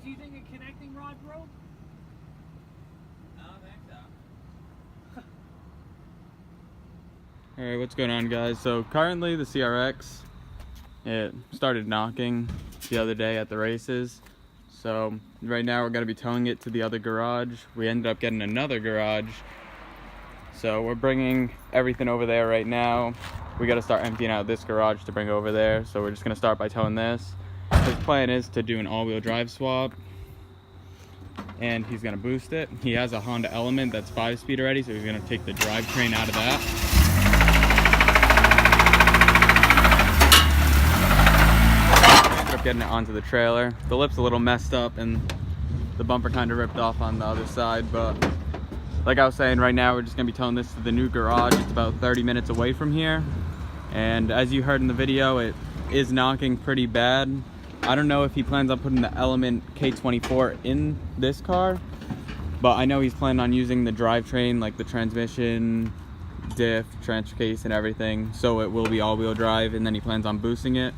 it's using a connecting rod rope? I don't think so. Alright, what's going on, guys? So currently the CRX, it started knocking the other day at the races. So right now we're going to be towing it to the other garage. We ended up getting another garage. So we're bringing everything over there right now. We got to start emptying out this garage to bring over there. So we're just going to start by towing this. His plan is to do an all-wheel drive swap. And he's going to boost it. He has a Honda Element that's 5-speed already, so he's going to take the drivetrain out of that. Getting it onto the trailer. The lip's a little messed up and the bumper kind of ripped off on the other side, but like I was saying, right now we're just gonna be towing this to the new garage. It's about 30 minutes away from here, and as you heard in the video, it is knocking pretty bad. I don't know if he plans on putting the Element K24 in this car, but I know he's planning on using the drivetrain, like the transmission, diff, transfer case, and everything, so it will be all-wheel drive, and then he plans on boosting it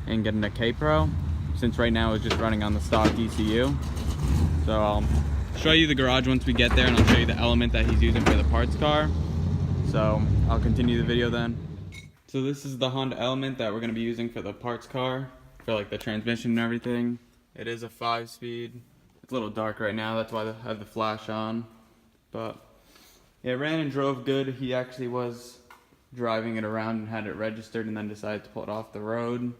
and getting a K-Pro, since right now it's just running on the stock ECU. So I'll show you the garage once we get there, and I'll show you the Element that he's using for the parts car. So I'll continue the video then. So this is the Honda Element that we're going to be using for the parts car, for like the transmission and everything. It is a 5-speed. It's a little dark right now, that's why I have the flash on. But it ran and drove good. He actually was driving it around and had it registered and then decided to pull it off the road.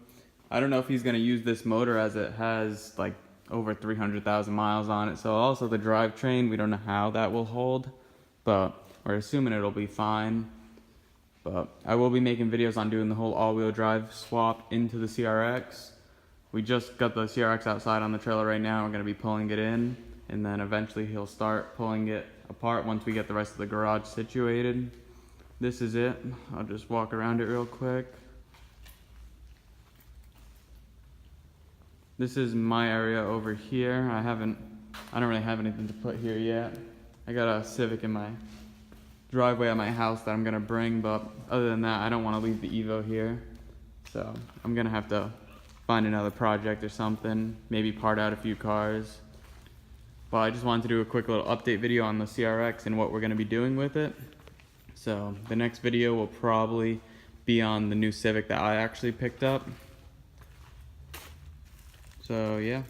I don't know if he's going to use this motor, as it has like over 300,000 miles on it. So also the drivetrain, we don't know how that will hold, but we're assuming it'll be fine. But I will be making videos on doing the whole all-wheel drive swap into the CRX. We just got the CRX outside on the trailer right now. We're going to be pulling it in, and then eventually he'll start pulling it apart once we get the rest of the garage situated. This is it. I'll just walk around it real quick. This is my area over here. I don't really have anything to put here yet. I got a Civic in my driveway at my house that I'm gonna bring, but other than that, I don't wanna leave the Evo here. So I'm gonna have to find another project or something, maybe part out a few cars. But I just wanted to do a quick little update video on the CRX and what we're gonna be doing with it. So the next video will probably be on the new Civic that I actually picked up. So yeah.